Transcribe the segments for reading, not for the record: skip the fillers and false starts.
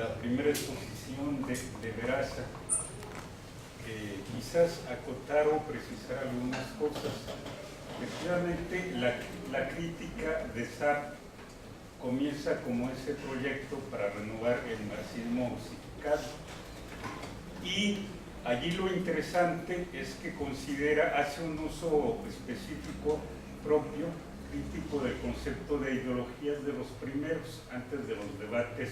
la primera exposición de Veraza, quizás acotar o precisar algunas cosas. Efectivamente, la crítica de Sartre comienza como ese proyecto para renovar el marxismo osificado. Y allí lo interesante es que hace un uso específico propio, crítico del concepto de ideologías de los primeros, antes de los debates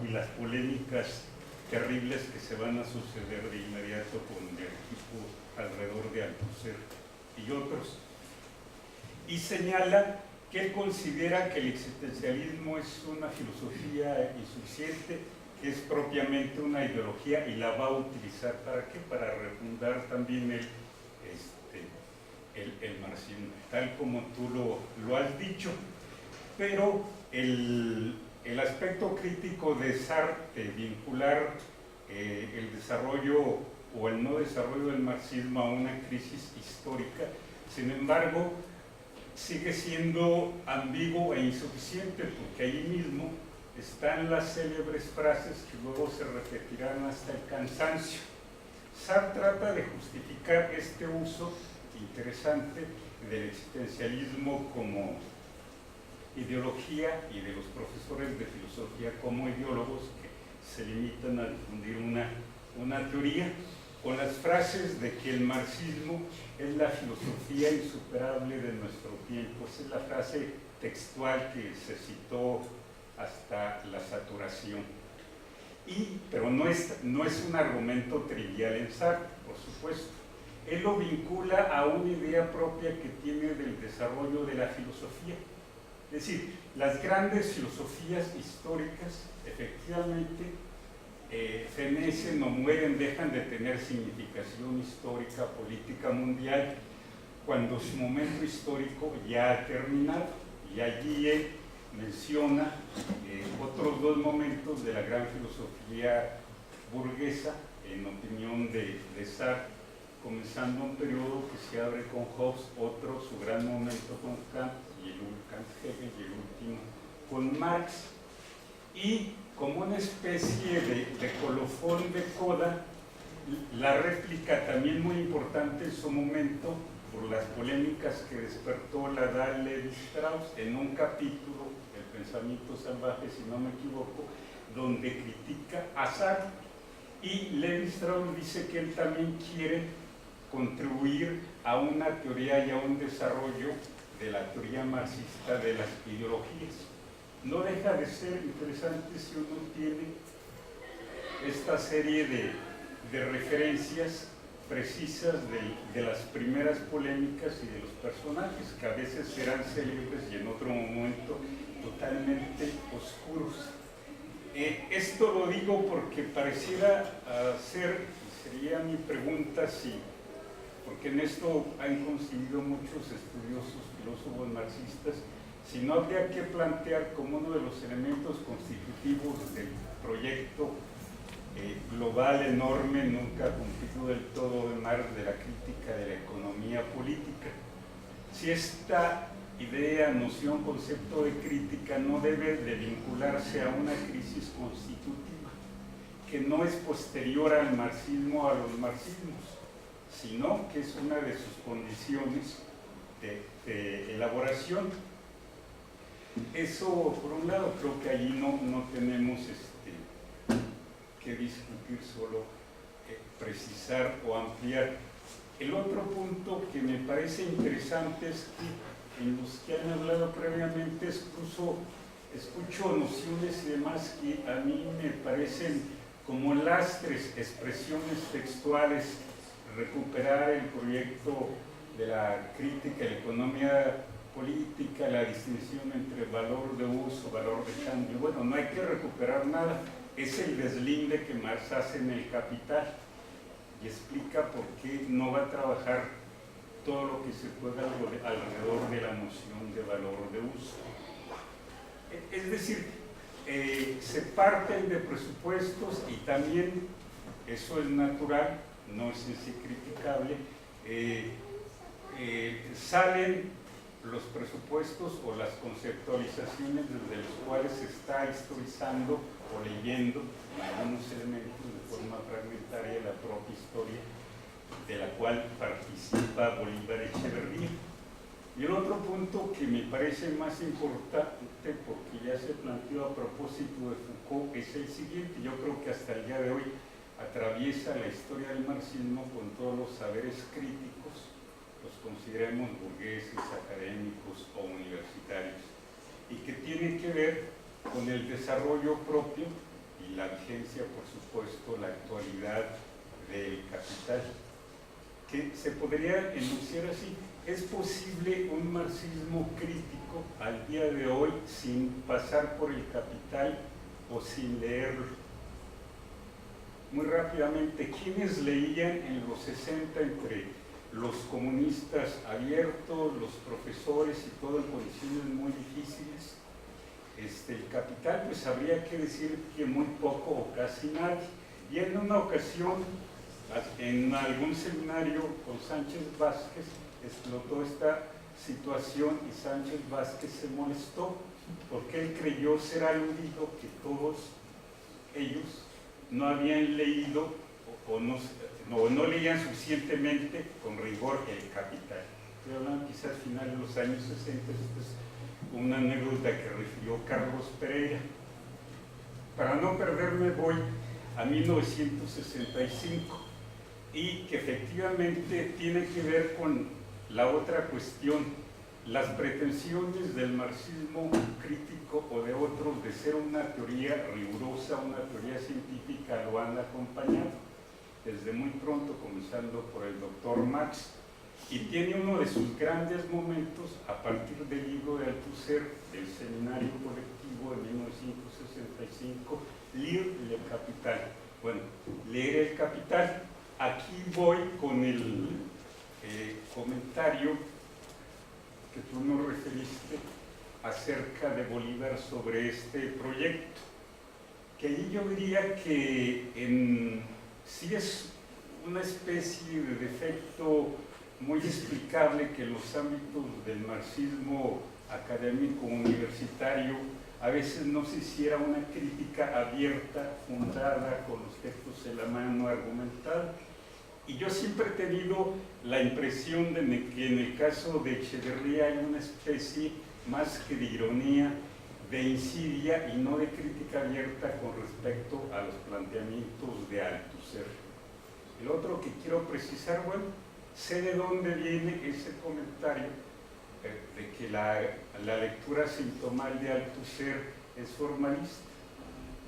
y las polémicas terribles que se van a suceder de inmediato con el equipo alrededor de Althusser y otros. Y señala que él considera que el existencialismo es una filosofía insuficiente, que es propiamente una ideología, y la va a utilizar ¿para qué? Para refundar también el marxismo, tal como tú lo has dicho. Pero el aspecto crítico de Sartre, vincular el desarrollo o el no desarrollo del marxismo a una crisis histórica, sin embargo, sigue siendo ambiguo e insuficiente, porque ahí mismo están las célebres frases que luego se repetirán hasta el cansancio. Sartre trata de justificar este uso interesante del existencialismo como ideología y de los profesores de filosofía como ideólogos que se limitan a difundir una teoría, con las frases de que el marxismo es la filosofía insuperable de nuestro tiempo. Esa es la frase textual que se citó hasta la saturación. Pero no es un argumento trivial en Sartre, por supuesto. Él lo vincula a una idea propia que tiene del desarrollo de la filosofía. Es decir, las grandes filosofías históricas efectivamente fenecen o mueren, dejan de tener significación histórica, política mundial, cuando su momento histórico ya ha terminado. Y allí él menciona otros dos momentos de la gran filosofía burguesa, en opinión de Sartre, comenzando un periodo que se abre con Hobbes, otro, su gran momento con Kant, y el Hegel, y el último con Marx. Y como una especie de colofón de coda, la réplica también muy importante en su momento por las polémicas que despertó la Dahl Levi-Strauss en un capítulo del Pensamiento Salvaje, si no me equivoco, donde critica a Sartre. Y Levi-Strauss dice que él también quiere contribuir a una teoría y a un desarrollo de la teoría marxista de las ideologías. No deja de ser interesante si uno tiene esta serie de referencias precisas de las primeras polémicas y de los personajes, que a veces serán célebres y en otro momento totalmente oscuros. Esto lo digo porque pareciera sería mi pregunta, porque en esto han coincidido muchos estudiosos, filósofos marxistas, si no habría que plantear como uno de los elementos constitutivos del proyecto global, enorme, nunca cumplido del todo de Marx, de la crítica de la economía política. Si esta idea, noción, concepto de crítica no debe de vincularse a una crisis constitutiva, que no es posterior al marxismo, a los marxismos, sino que es una de sus condiciones de elaboración. Eso, por un lado, creo que allí no tenemos que discutir, solo precisar o ampliar. El otro punto que me parece interesante es que en los que han hablado previamente escucho nociones y demás que a mí me parecen como lastres, expresiones textuales, recuperar el proyecto de la crítica, la economía política, la distinción entre valor de uso, valor de cambio. Bueno, no hay que recuperar nada, es el deslinde que Marx hace en El Capital y explica por qué no va a trabajar todo lo que se pueda alrededor de la noción de valor de uso. Es decir, se parten de presupuestos y también eso es natural, no es en sí criticable, salen los presupuestos o las conceptualizaciones desde los cuales se está historizando o leyendo algunos elementos de forma fragmentaria la propia historia de la cual participa Bolívar Echeverría. Y el otro punto que me parece más importante, porque ya se planteó a propósito de Foucault, es el siguiente. Yo creo que hasta el día de hoy atraviesa la historia del marxismo con todos los saberes críticos, los consideremos burgueses, académicos o universitarios, y que tiene que ver con el desarrollo propio y la vigencia, por supuesto, la actualidad del capital, que se podría enunciar así: ¿es posible un marxismo crítico al día de hoy sin pasar por el Capital o sin leerlo? Muy rápidamente, ¿quiénes leían en los 60 entre los comunistas abiertos, los profesores y todo en condiciones muy difíciles? El Capital, pues habría que decir que muy poco o casi nadie. Y en una ocasión, en algún seminario con Sánchez Vázquez, explotó esta situación y Sánchez Vázquez se molestó porque él creyó ser aludido que todos ellos no habían leído o no leían suficientemente con rigor el Capital. Estoy hablando quizás final de los años 60, esta es una anécdota que refirió Carlos Pereira. Para no perderme voy a 1965 y que efectivamente tiene que ver con la otra cuestión. Las pretensiones del marxismo crítico o de otros de ser una teoría rigurosa, una teoría científica, lo han acompañado desde muy pronto, comenzando por el doctor Marx, y tiene uno de sus grandes momentos a partir del libro de Althusser, del Seminario Colectivo de 1965, Lire le Capital. Bueno, leer el Capital. Aquí voy con el comentario que tú nos referiste acerca de Bolívar sobre este proyecto, que ahí yo diría que sí es una especie de defecto muy explicable que en los ámbitos del marxismo académico universitario a veces no se hiciera una crítica abierta, fundada, con los textos en la mano, argumentada. Y yo siempre he tenido la impresión de que en el caso de Echeverría hay una especie más que de ironía, de insidia y no de crítica abierta con respecto a los planteamientos de Althusser. El otro que quiero precisar, bueno, sé de dónde viene ese comentario de que la lectura sintomal de Althusser es formalista.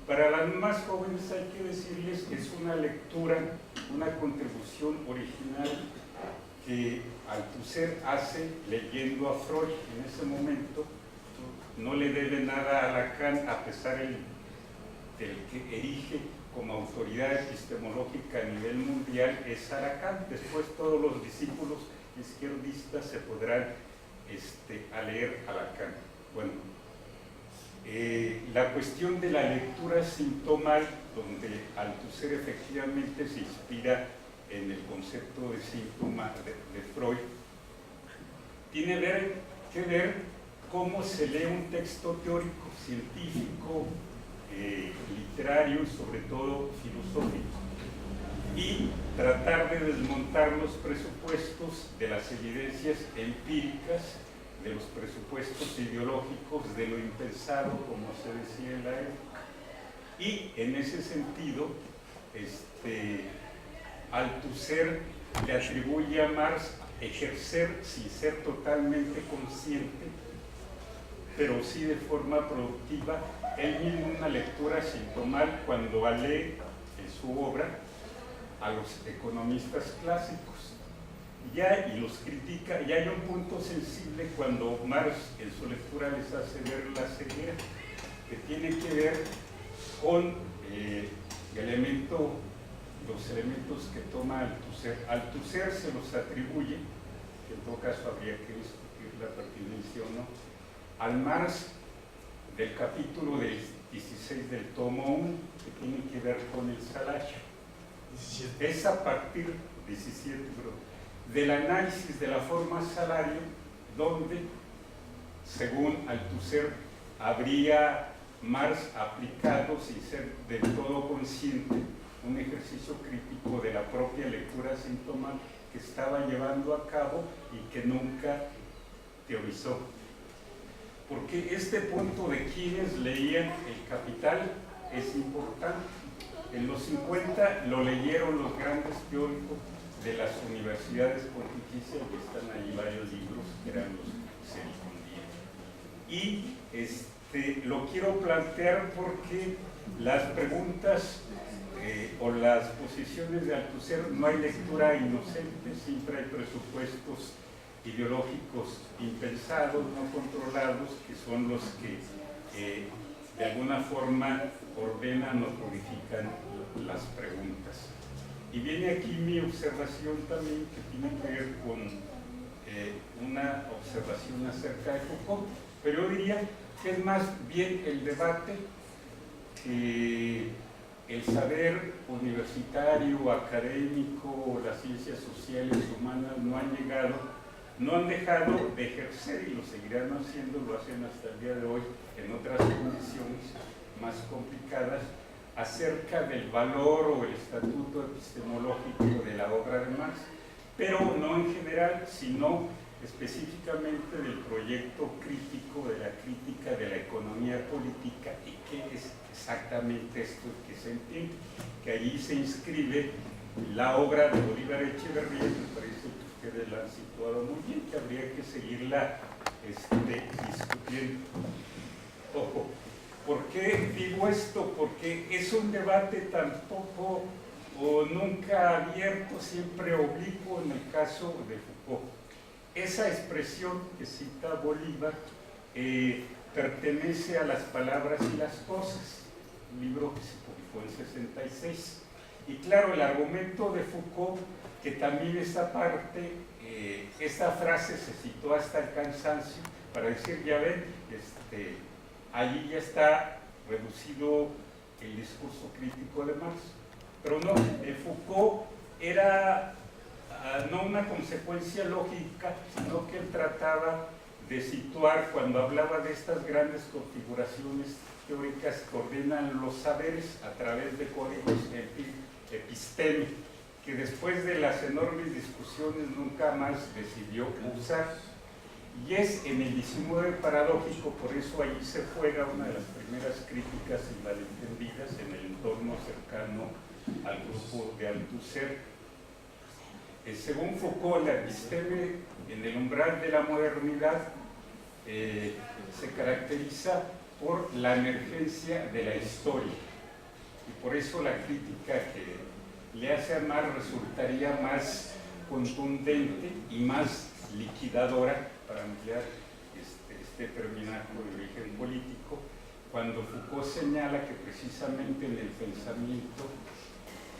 Para las más jóvenes hay que decirles que es una lectura, una contribución original que Althusser hace leyendo a Freud en ese momento. No le debe nada a Lacan, a pesar del que erige como autoridad epistemológica a nivel mundial es a Lacan. Después todos los discípulos izquierdistas se podrán a leer a Lacan. Bueno, la cuestión de la lectura sintomal, donde Althusser efectivamente se inspira en el concepto de síntoma de Freud, tiene que ver cómo se lee un texto teórico, científico, literario y sobre todo filosófico, y tratar de desmontar los presupuestos de las evidencias empíricas, de los presupuestos ideológicos, de lo impensado, como se decía en la época. Y en ese sentido, Althusser le atribuye a Marx ejercer sin ser totalmente consciente, pero sí de forma productiva, él mismo una lectura sintomal cuando lee en su obra a los economistas clásicos. Y los critica, y hay un punto sensible cuando Marx en su lectura les hace ver la ceguera, que tiene que ver con los elementos que toma Althusser. Althusser se los atribuye, que en todo caso habría que discutir la pertinencia o no, al Marx del capítulo del 16 del tomo 1, que tiene que ver con el salario. 17. Es a partir, 17, del análisis de la forma salario, donde, según Althusser, habría Marx aplicado sin ser del todo consciente, un ejercicio crítico de la propia lectura sintomal que estaba llevando a cabo y que nunca teorizó. Porque este punto de quienes leían El Capital es importante. En los 50 lo leyeron los grandes teóricos de las universidades pontificias, que están ahí varios libros que eran los que se difundían. Y lo quiero plantear porque las preguntas o las posiciones de Althusser, no hay lectura inocente, siempre hay presupuestos ideológicos impensados, no controlados, que son los que de alguna forma ordenan o codifican las preguntas. Y viene aquí mi observación también, que tiene que ver con una observación acerca de Foucault, pero yo diría que es más bien el debate que el saber universitario, académico, las ciencias sociales, humanas no han dejado de ejercer, y lo seguirán haciendo, lo hacen hasta el día de hoy en otras condiciones más complicadas, acerca del valor o el estatuto epistemológico de la obra de Marx, pero no en general, sino específicamente del proyecto crítico, de la crítica de la economía política, y qué es exactamente esto que se entiende, que allí se inscribe la obra de Bolívar Echeverría, me parece que ustedes la han situado muy bien, que habría que seguirla discutiendo. Ojo, ¿por qué digo esto? Porque es un debate tampoco o nunca abierto, siempre oblicuo en el caso de Foucault. Esa expresión que cita Bolívar pertenece a Las palabras y las cosas, un libro que se publicó en 66. Y claro, el argumento de Foucault, que también esta parte, esta frase se citó hasta el cansancio para decir, ya ven, allí ya está reducido el discurso crítico de Marx. Pero no, Foucault era no una consecuencia lógica, sino que él trataba de situar, cuando hablaba de estas grandes configuraciones teóricas que ordenan los saberes a través de códigos episteme, que después de las enormes discusiones nunca más decidió usar. Y es en el 19 paradójico, por eso allí se juega una de las primeras críticas malentendidas en el entorno cercano al grupo de Althusser. Según Foucault, la episteme en el umbral de la modernidad se caracteriza por la emergencia de la historia, y por eso la crítica que le hace a Marx resultaría más contundente y más liquidadora, para emplear este terminajo de origen político, cuando Foucault señala que precisamente en el pensamiento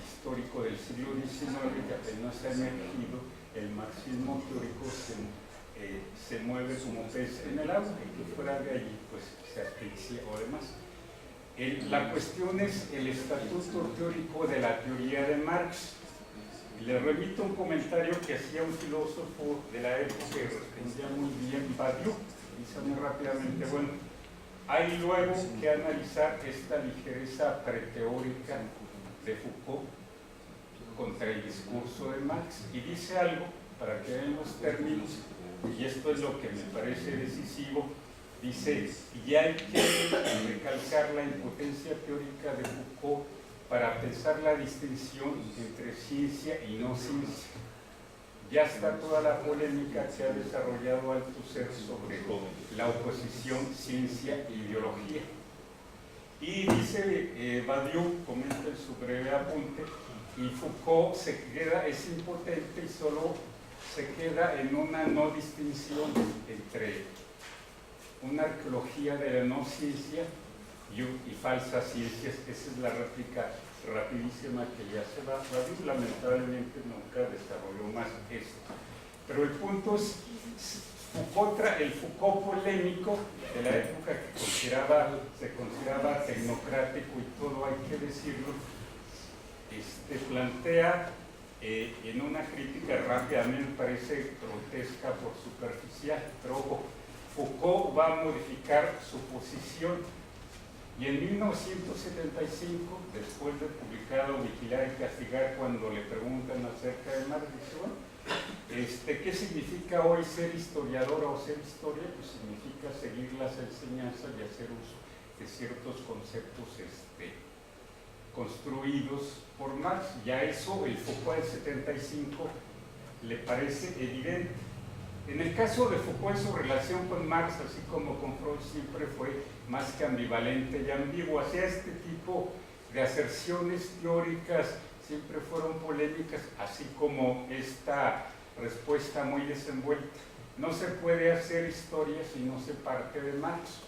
histórico del siglo XIX, que apenas ha emergido, el marxismo teórico se mueve como pez en el agua, y que fuera de allí pues se asfixia o demás. La cuestión es el estatuto teórico de la teoría de Marx. Le remito un comentario que hacía un filósofo de la época que respondía muy bien, Badiou, dice muy rápidamente, bueno, hay luego que analizar esta ligereza preteórica de Foucault contra el discurso de Marx, y dice algo, para que vean los términos, y esto es lo que me parece decisivo, dice, y hay que recalcar la impotencia teórica de Foucault para pensar la distinción entre ciencia y no ciencia. Ya está toda la polémica que ha desarrollado Althusser sobre la oposición ciencia e ideología. Y dice Badiou, comenta en su breve apunte, y Foucault es impotente y solo se queda en una no distinción entre una arqueología de la no ciencia y falsas ciencias. Esa es la réplica rapidísima que ya se va. Badiou lamentablemente nunca desarrolló más esto. Pero el punto es el Foucault polémico de la época, que se consideraba tecnocrático y todo, hay que decirlo, plantea en una crítica rápida, a mí me parece grotesca por superficial, pero Foucault va a modificar su posición Y en 1975, después de publicado Vigilar y Castigar, cuando le preguntan acerca de Marx, dice, bueno, ¿qué significa hoy ser historiadora o ser historia? Pues significa seguir las enseñanzas y hacer uso de ciertos conceptos construidos por Marx. Ya eso, el Foucault del 75, le parece evidente. En el caso de Foucault, su relación con Marx, así como con Freud, siempre fue más que ambivalente y ambigua. Hacia este tipo de aserciones teóricas siempre fueron polémicas, así como esta respuesta muy desenvuelta. No se puede hacer historia si no se parte de Marx.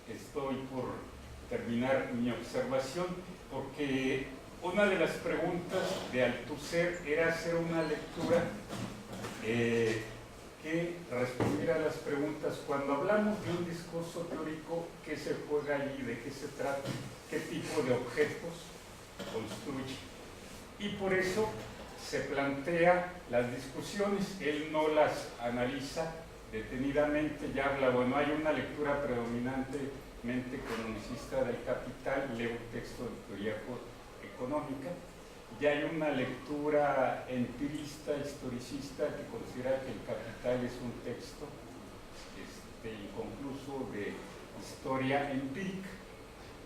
Estoy por terminar mi observación, porque una de las preguntas de Althusser era hacer una lectura que respondiera a las preguntas: cuando hablamos de un discurso teórico, ¿qué se juega allí? ¿De qué se trata? ¿Qué tipo de objetos construye? Y por eso se plantea las discusiones. Él no las analiza detenidamente, ya habla, bueno, hay una lectura predominantemente economicista del Capital, lee un texto de teoría económica, ya hay una lectura empirista, historicista, que considera que el Capital es un texto inconcluso de historia empírica,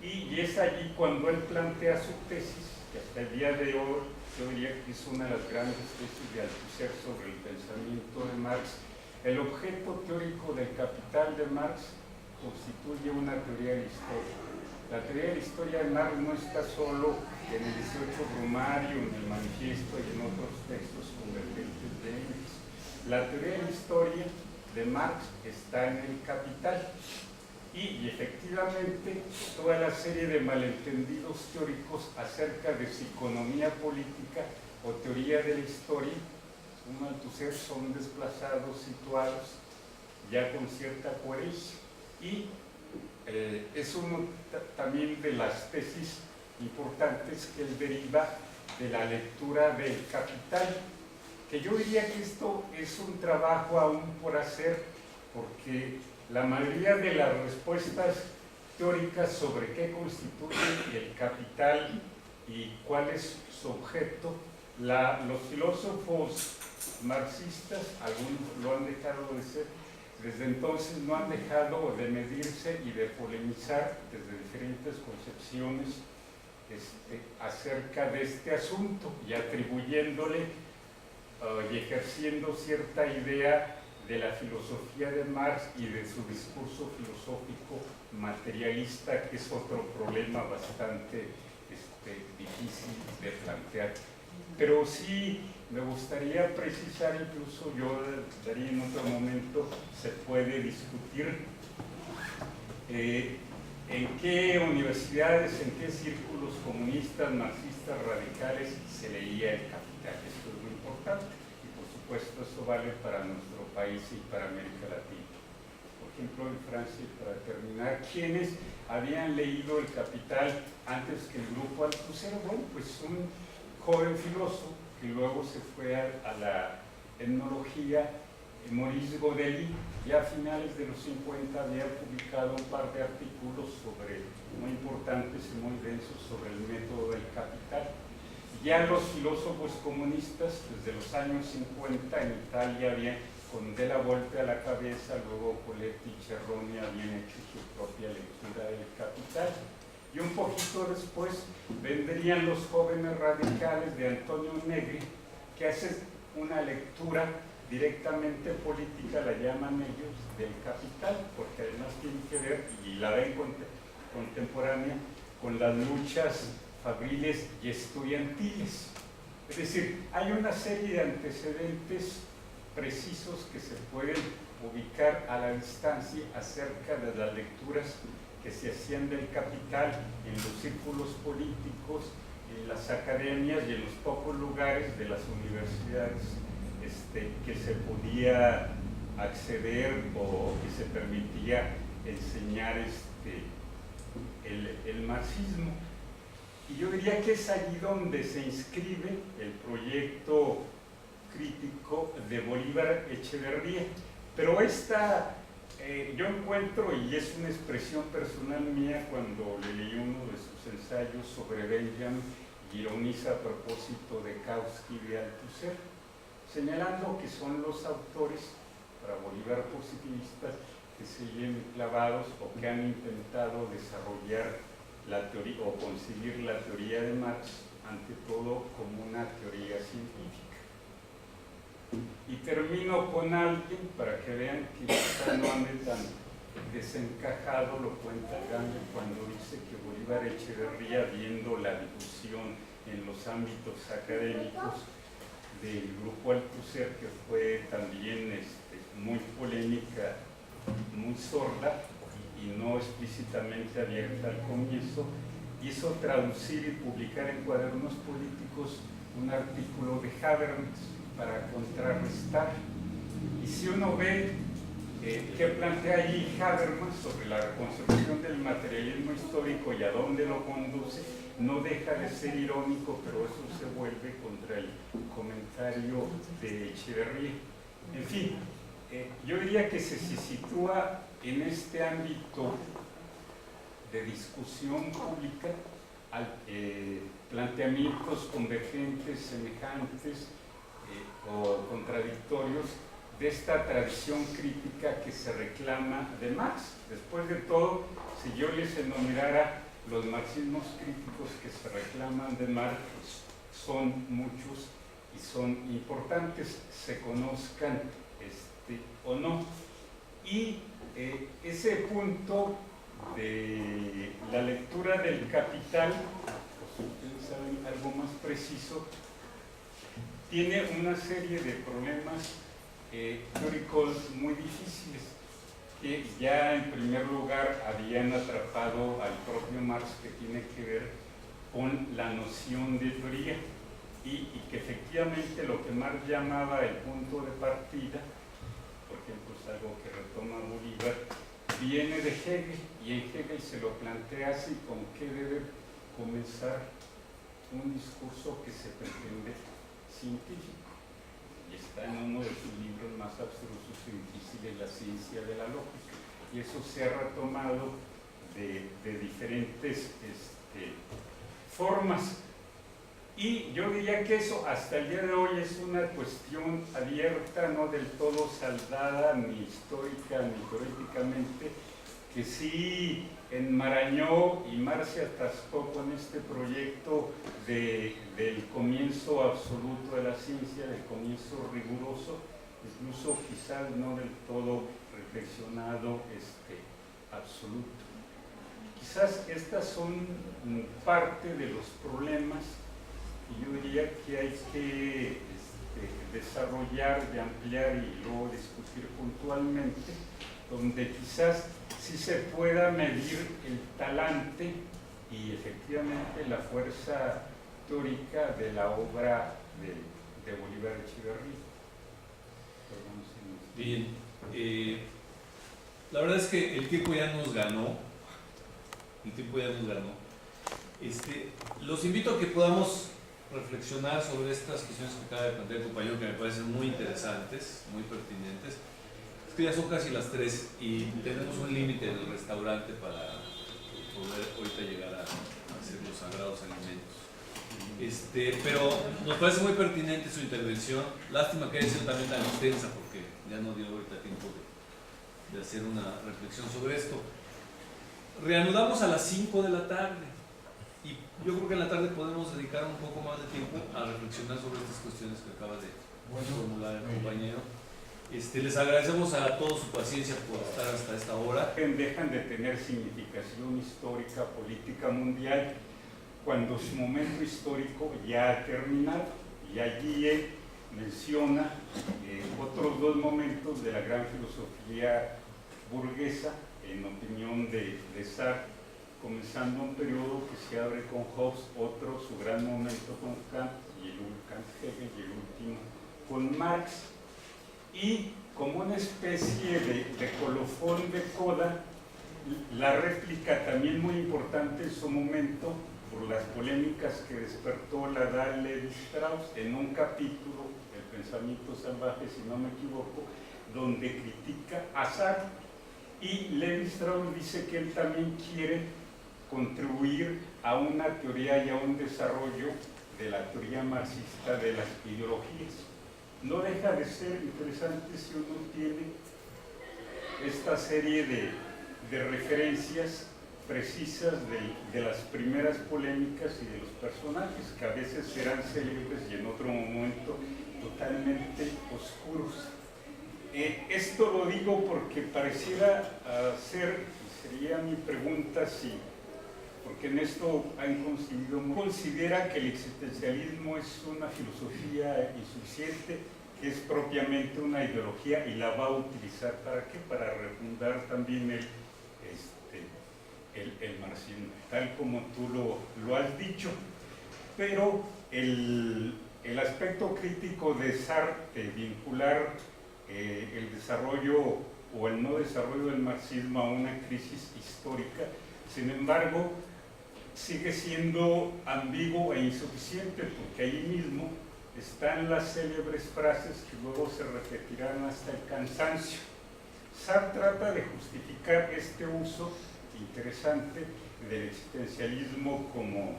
y es allí cuando él plantea su tesis, que hasta el día de hoy yo diría que es una de las grandes tesis de Althusser sobre el pensamiento de Marx. El objeto teórico del Capital de Marx constituye una teoría de la historia. La teoría de la historia de Marx no está solo en el 18 Brumario, en el Manifiesto y en otros textos convergentes de Engels. La teoría de la historia de Marx está en el Capital. Y efectivamente, toda la serie de malentendidos teóricos acerca de psiconomía política o teoría de la historia, según Althusser, son desplazados, situados ya con cierta coherencia. Y es uno también de las tesis importantes que él deriva de la lectura del Capital, que yo diría que esto es un trabajo aún por hacer, porque la mayoría de las respuestas teóricas sobre qué constituye el capital y cuál es su objeto, los filósofos marxistas, algunos lo han dejado de ser, desde entonces no han dejado de medirse y de polemizar desde diferentes concepciones acerca de este asunto, y atribuyéndole y ejerciendo cierta idea de la filosofía de Marx y de su discurso filosófico materialista, que es otro problema bastante difícil de plantear. Pero sí me gustaría precisar, incluso yo daría en otro momento, se puede discutir en qué universidades, en qué círculos comunistas, marxistas, radicales se leía el Capital. Esto es muy importante. Supuesto, esto vale para nuestro país y para América Latina. Por ejemplo, en Francia, para terminar, ¿quiénes habían leído el Capital antes que el grupo Althusser? Bueno, pues un joven filósofo que luego se fue a la etnología, Maurice Godely, ya a finales de los 50 había publicado un par de artículos muy importantes y muy densos sobre el método del Capital. Ya los filósofos comunistas, desde los años 50 en Italia, con Della Volpe a la cabeza, luego Coletti y Cerroni habían hecho su propia lectura del Capital. Y un poquito después vendrían los jóvenes radicales de Antonio Negri, que hacen una lectura directamente política, la llaman ellos, del Capital, porque además tiene que ver, y la ven contemporánea, con las luchas fabriles y estudiantiles. Es decir, hay una serie de antecedentes precisos que se pueden ubicar a la distancia acerca de las lecturas que se hacían del Capital en los círculos políticos, en las academias y en los pocos lugares de las universidades que se podía acceder o que se permitía enseñar el marxismo. Y yo diría que es allí donde se inscribe el proyecto crítico de Bolívar Echeverría. Pero esta Yo encuentro, y es una expresión personal mía, cuando le leí uno de sus ensayos sobre Benjamin, y ironiza a propósito de Kautsky y de Althusser, señalando que son los autores, para Bolívar positivistas, que siguen clavados o que han intentado desarrollar la teoría o concebir la teoría de Marx ante todo como una teoría científica. Y termino con alguien para que vean que quizá no ande tan desencajado, lo cuenta Gandhi cuando dice que Bolívar Echeverría, viendo la difusión en los ámbitos académicos del grupo Althusser, que fue también muy polémica, muy sorda y no explícitamente abierta al comienzo, hizo traducir y publicar en Cuadernos Políticos un artículo de Habermas para contrarrestar. Y si uno ve qué plantea allí Habermas sobre la reconstrucción del materialismo histórico y a dónde lo conduce, no deja de ser irónico, pero eso se vuelve contra el comentario de Echeverría. En fin, yo diría que se sitúa en este ámbito de discusión pública planteamientos convergentes, semejantes o contradictorios de esta tradición crítica que se reclama de Marx. Después de todo, si yo les enumerara los marxismos críticos que se reclaman de Marx, pues son muchos y son importantes, se conozcan o no. Y ese punto de la lectura del Capital, pues ustedes saben algo más preciso, tiene una serie de problemas teóricos muy difíciles que ya en primer lugar habían atrapado al propio Marx, que tiene que ver con la noción de teoría y que efectivamente lo que Marx llamaba el punto de partida, por ejemplo, es algo que retoma Bolívar, viene de Hegel, y en Hegel se lo plantea así: con qué debe comenzar un discurso que se pretende científico, y está en uno de sus libros más abstrusos y difíciles, La ciencia de la lógica, y eso se ha retomado de diferentes formas. Y yo diría que eso hasta el día de hoy es una cuestión abierta, no del todo saldada, ni histórica, ni teóricamente, que sí enmarañó y Marx se atascó con este proyecto del comienzo absoluto de la ciencia, del comienzo riguroso, incluso quizás no del todo reflexionado absoluto. Quizás estas son parte de los problemas y yo diría que hay que desarrollar y ampliar y luego discutir puntualmente, donde quizás sí se pueda medir el talante y efectivamente la fuerza teórica de la obra de Bolívar Echeverría. Bien, la verdad es que el tiempo ya nos ganó. Los invito a que podamos reflexionar sobre estas cuestiones que acaba de plantear el compañero, que me parecen muy interesantes, muy pertinentes. Es que ya son casi las 3 y tenemos un límite en el restaurante para poder ahorita llegar a hacer los sagrados alimentos. Pero nos parece muy pertinente su intervención. Lástima que haya sido también tan extensa, porque ya no dio ahorita tiempo de hacer una reflexión sobre esto. Reanudamos a las 5 de la tarde. Y yo creo que en la tarde podemos dedicar un poco más de tiempo a reflexionar sobre estas cuestiones que acaba de formular el compañero. Les agradecemos a todos su paciencia por estar hasta esta hora. Dejan de tener significación histórica, política mundial, cuando su momento histórico ya ha terminado. Y allí él menciona otros dos momentos de la gran filosofía burguesa, en opinión de Sartre, comenzando un periodo que se abre con Hobbes, otro, su gran momento con Kant, y el Hegel, y el último con Marx, y como una especie de colofón de coda, la réplica también muy importante en su momento, por las polémicas que despertó la edad Levi-Strauss, en un capítulo, El pensamiento salvaje, si no me equivoco, donde critica a Sartre Y Lévi-Strauss dice que él también quiere contribuir a una teoría y a un desarrollo de la teoría marxista de las ideologías. No deja de ser interesante si uno tiene esta serie de referencias precisas de las primeras polémicas y de los personajes, que a veces serán célebres y en otro momento totalmente oscuros. Esto lo digo porque pareciera ser, sería mi pregunta, si, porque en esto han coincidido, considera que el existencialismo es una filosofía insuficiente, que es propiamente una ideología y la va a utilizar ¿para qué? Para refundar también el marxismo, tal como tú lo has dicho. Pero el aspecto crítico de Sartre, vincular el desarrollo o el no desarrollo del marxismo a una crisis histórica, sin embargo, sigue siendo ambiguo e insuficiente, porque ahí mismo están las célebres frases que luego se repetirán hasta el cansancio. Sartre trata de justificar este uso interesante del existencialismo como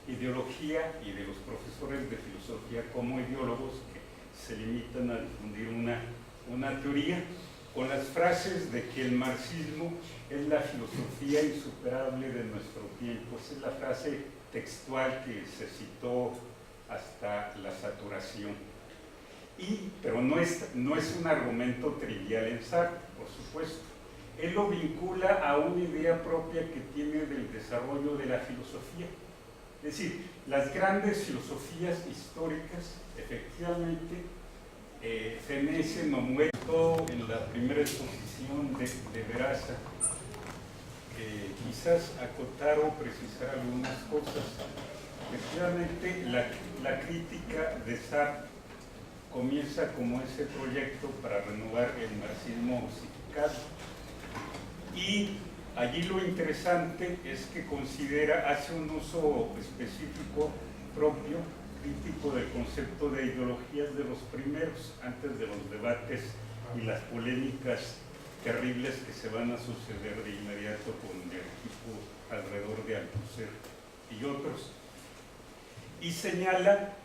ideología y de los profesores de filosofía como ideólogos que se limitan a difundir una teoría, con las frases de que el marxismo es la filosofía insuperable de nuestro tiempo. Esa es la frase textual que se citó hasta la saturación. Pero no es un argumento trivial en Sartre, por supuesto. Él lo vincula a una idea propia que tiene del desarrollo de la filosofía. Es decir, las grandes filosofías históricas, efectivamente, fenecen o mueren, todo en la primera exposición de Veraza, quizás acotar o precisar algunas cosas. Efectivamente, la crítica de Sartre comienza como ese proyecto para renovar el marxismo osificado. Y allí lo interesante es que hace un uso específico propio, crítico del concepto de ideologías de los primeros, antes de los debates y las polémicas terribles que se van a suceder de inmediato con el equipo alrededor de Althusser y otros. Y señala